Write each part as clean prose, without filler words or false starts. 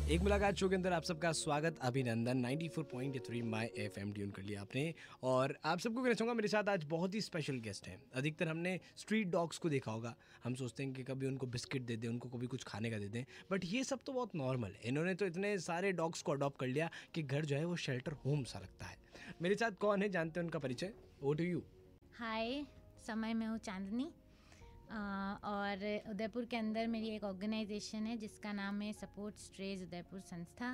एक मुलाकात शो के अंदर आप सबका स्वागत, अभिनंदन। 94.3 माय एफएम ट्यून कर लिया आपने। और आप सबको कहना चाहूँगा, मेरे साथ आज बहुत ही स्पेशल गेस्ट हैं। अधिकतर हमने स्ट्रीट डॉग्स को देखा होगा, हम सोचते हैं कि कभी उनको बिस्किट दे दें, उनको कभी कुछ खाने का दे दें, बट ये सब तो बहुत नॉर्मल है। इन्होंने तो इतने सारे डॉग्स को अडॉप्ट कर लिया कि घर जो है वो शेल्टर होम सा लगता है। मेरे साथ कौन है, जानते हैं उनका परिचय। Over to you. हाय, समय में हूँ चांदनी और उदयपुर के अंदर मेरी एक ऑर्गेनाइजेशन है जिसका नाम है सपोर्ट स्ट्रेज उदयपुर संस्था।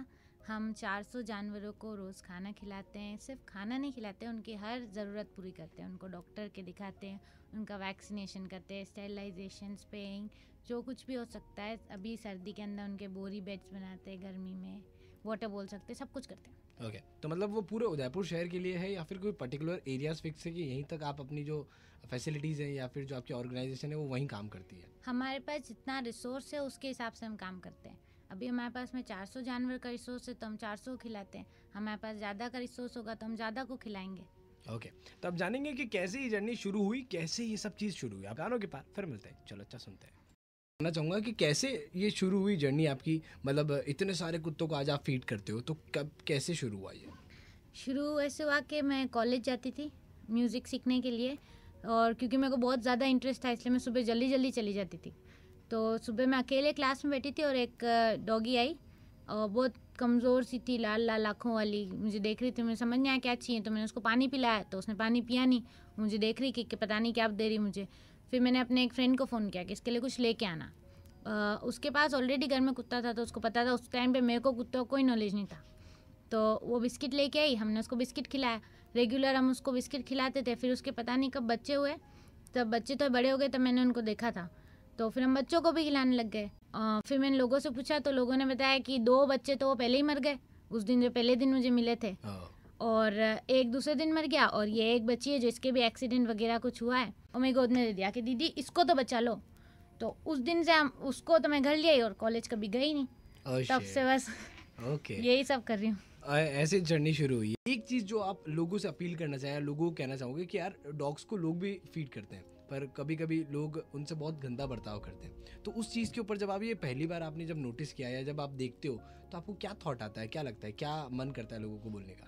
हम 400 जानवरों को रोज़ खाना खिलाते हैं। सिर्फ खाना नहीं खिलाते, उनकी हर ज़रूरत पूरी करते हैं। उनको डॉक्टर के दिखाते हैं, उनका वैक्सीनेशन करते हैं, स्टेरिलाइजेशन, स्पेइंग, जो कुछ भी हो सकता है। अभी सर्दी के अंदर उनके बोरी बेड्स बनाते हैं, गर्मी में वाटर बोल सकते हैं, सब कुछ करते हैं। ओके तो मतलब वो पूरे उदयपुर शहर के लिए है या फिर कोई पर्टिकुलर एरियाज फिक्स है कि यहीं तक आप अपनी जो फैसिलिटीज़ हैं या फिर जो आपकी ऑर्गेनाइजेशन है वो वहीं काम करती है? हमारे पास जितना रिसोर्स है उसके हिसाब से हम काम करते हैं। अभी हमारे पास में 400 जानवर का रिसोर्स है तो हम 400 को खिलाते हैं। हमारे पास ज़्यादा का रिसोर्स होगा तो हम ज़्यादा को खिलाएंगे। ओके तो अब जानेंगे कि कैसे ये जर्नी शुरू हुई, कैसे ये सब चीज़ शुरू हुई। आप गानों के पास फिर मिलते हैं। चलो अच्छा सुनते हैं। जानना चाहूँगा कि कैसे ये शुरू हुई जर्नी आपकी, मतलब इतने सारे कुत्तों को आज आप फीड करते हो, तो कब कैसे शुरू हुआ ये? शुरू ऐसे हुआ कि मैं कॉलेज जाती थी म्यूज़िक सीखने के लिए, और क्योंकि मेरे को बहुत ज़्यादा इंटरेस्ट था इसलिए मैं सुबह जल्दी जल्दी चली जाती थी। तो सुबह मैं अकेले क्लास में बैठी थी और एक डॉगी आई और बहुत कमज़ोर सी थी, लाल लाल आँखों वाली। मुझे देख रही थी, मुझे समझ नहीं आया क्या चाहिए, तो मैंने उसको पानी पिलाया तो उसने पानी पिया नहीं। मुझे देख रही कि पता नहीं क्या दे रही मुझे। फिर मैंने अपने एक फ्रेंड को फ़ोन किया कि इसके लिए कुछ लेके आना। उसके पास ऑलरेडी घर में कुत्ता था तो उसको पता था। उस टाइम पे मेरे को कुत्तों कोई नॉलेज नहीं था, तो वो बिस्किट लेके आई। हमने उसको बिस्किट खिलाया, रेगुलर हम उसको बिस्किट खिलाते थे। फिर उसके पता नहीं कब बच्चे हुए, तब बच्चे तो बड़े हो गए, तब मैंने उनको देखा था, तो फिर हम बच्चों को भी खिलाने लग गए। फिर मैंने लोगों से पूछा तो लोगों ने बताया कि 2 बच्चे तो वो पहले ही मर गए उस दिन, जो पहले दिन मुझे मिले थे, और एक दूसरे दिन मर गया, और ये एक बच्ची है जिसके भी एक्सीडेंट वगैरह कुछ हुआ है, और मेरी गोद ने दे दिया कि दीदी इसको तो बचा लो। तो उस दिन से हम उसको तो मैं घर ले आई और कॉलेज कभी गई नहीं। तब से बस यही सब कर रही हूँ। ऐसे जर्नी शुरू हुई। एक चीज़ जो आप लोगों से अपील करना चाहें, लोगों को कहना चाहोगे कि यार डॉग्स को लोग भी फीड करते हैं पर कभी कभी लोग उनसे बहुत गंदा बर्ताव करते हैं, तो उस चीज़ के ऊपर जब आप ये पहली बार आपने जब नोटिस किया या जब आप देखते हो तो आपको क्या थॉट आता है, क्या लगता है, क्या मन करता है लोगों को बोलने का?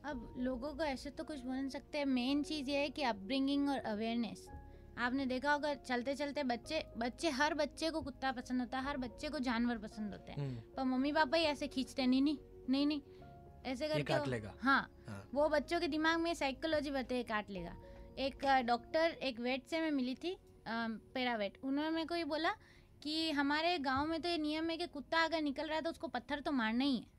अब लोगों को ऐसे तो कुछ बोल नहीं सकते। मेन चीज़ ये है कि अपब्रिंगिंग और अवेयरनेस। आपने देखा होगा चलते चलते बच्चे हर बच्चे को कुत्ता पसंद होता है, हर बच्चे को जानवर पसंद होते हैं, पर मम्मी पापा ही ऐसे खींचते नहीं नहीं नहीं नहीं ऐसे करके काट लेगा। हाँ, वो बच्चों के दिमाग में साइकोलॉजी बताते हैं काट लेगा। एक डॉक्टर, एक वेट से मैं मिली थी, पैरावेट, उन्होंने मेरे को ये बोला कि हमारे गांव में तो ये नियम है कि कुत्ता अगर निकल रहा है तो उसको पत्थर तो मारना ही है।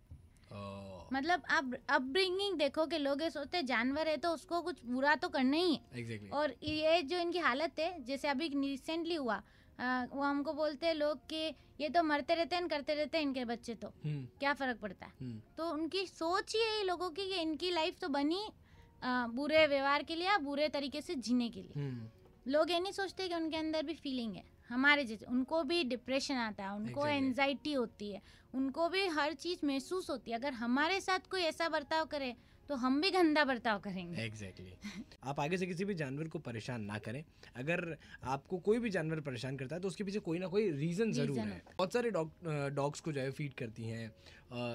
मतलब आप अपब्रिंगिंग देखो कि लोग ये सोचते हैं जानवर है तो उसको कुछ बुरा तो करना ही है। Exactly. और ये जो इनकी हालत है, जैसे अभी रिसेंटली हुआ, वो हमको बोलते हैं लोग कि ये तो मरते रहते हैं, करते रहते हैं इनके बच्चे, तो क्या फर्क पड़ता है। तो उनकी सोच ही है लोगों की कि इनकी लाइफ तो बनी बुरे व्यवहार के लिए या बुरे तरीके से जीने के लिए। लोग ये नहीं सोचते कि उनके अंदर भी फीलिंग है हमारे जैसे। उनको भी डिप्रेशन आता है, उनको एंजाइटी होती है, उनको भी हर चीज़ महसूस होती है। अगर हमारे साथ कोई ऐसा बर्ताव करे तो हम भी गंदा बर्ताव करेंगे। एग्जैक्टली। आप आगे से किसी भी जानवर को परेशान ना करें। अगर आपको कोई भी जानवर परेशान करता है तो उसके पीछे कोई ना कोई रीज़न ज़रूर है। बहुत सारे डॉग्स को जो है फीड करती हैं,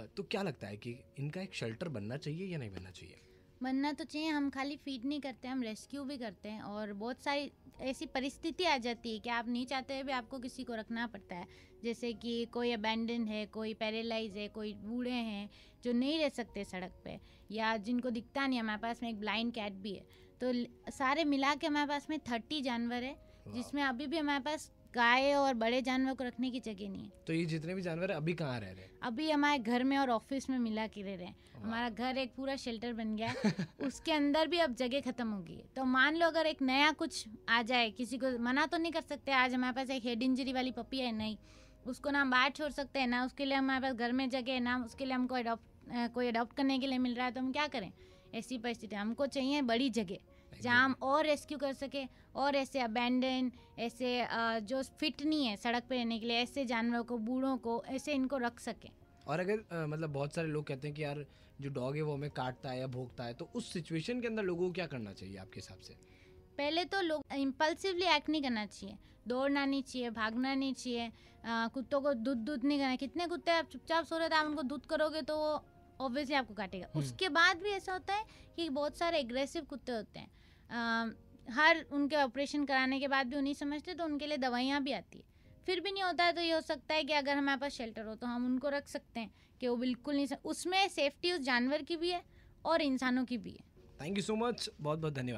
तो क्या लगता है कि इनका एक शेल्टर बनना चाहिए या नहीं बनना चाहिए? बनना तो चाहिए। हम खाली फीड नहीं करते, हम रेस्क्यू भी करते हैं। और बहुत सारी ऐसी परिस्थिति आ जाती है कि आप नहीं चाहते हुए भी आपको किसी को रखना पड़ता है। जैसे कि कोई अबैंडन है, कोई पैरालाइज है, कोई बूढ़े हैं जो नहीं रह सकते सड़क पे, या जिनको दिखता नहीं। हमारे पास में एक ब्लाइंड कैट भी है। तो सारे मिला के हमारे पास में 30 जानवर है, जिसमें अभी भी हमारे पास गाय और बड़े जानवर को रखने की जगह नहीं है। तो ये जितने भी जानवर है अभी कहाँ रह रहे हैं? अभी हमारे घर में और ऑफिस में मिला के रह रहे हैं। हमारा घर एक पूरा शेल्टर बन गया है। उसके अंदर भी अब जगह खत्म होगी। तो मान लो अगर एक नया कुछ आ जाए, किसी को मना तो नहीं कर सकते। आज हमारे पास एक हेड इंजरी वाली पपी है, नहीं उसको ना हम बाहर छोड़ सकते हैं, ना उसके लिए हमारे पास घर में जगह है, ना उसके लिए हमको कोई अडॉप्ट करने के लिए मिल रहा है। तो हम क्या करें? ऐसी परिस्थिति हमको चाहिए बड़ी जगह जहाँ हम और रेस्क्यू कर सके, और ऐसे अबैंडन, ऐसे जो फिट नहीं है सड़क पे रहने के लिए, ऐसे जानवरों को, बूढ़ों को, ऐसे इनको रख सके। और अगर मतलब बहुत सारे लोग कहते हैं कि यार जो डॉग है वो हमें काटता है या भौंकता है, तो उस सिचुएशन के अंदर लोगों को क्या करना चाहिए आपके हिसाब से? पहले तो लोग इम्पल्सिवली एक्ट नहीं करना चाहिए। दौड़ना नहीं चाहिए, भागना नहीं चाहिए, कुत्तों को दूध नहीं करना। कितने कुत्ते आप चुपचाप सो रहे थे, आप उनको दूध करोगे तो वो ऑब्वियसली आपको काटेगा। उसके बाद भी ऐसा होता है कि बहुत सारे एग्रेसिव कुत्ते होते हैं, हर उनके ऑपरेशन कराने के बाद भी उन्हीं समझते, तो उनके लिए दवाइयाँ भी आती है। फिर भी नहीं होता है तो ये हो सकता है कि अगर हमारे पास शेल्टर हो तो हम उनको रख सकते हैं कि वो बिल्कुल नहीं उसमें सेफ्टी उस जानवर की भी है और इंसानों की भी है। थैंक यू सो मच, बहुत बहुत धन्यवाद।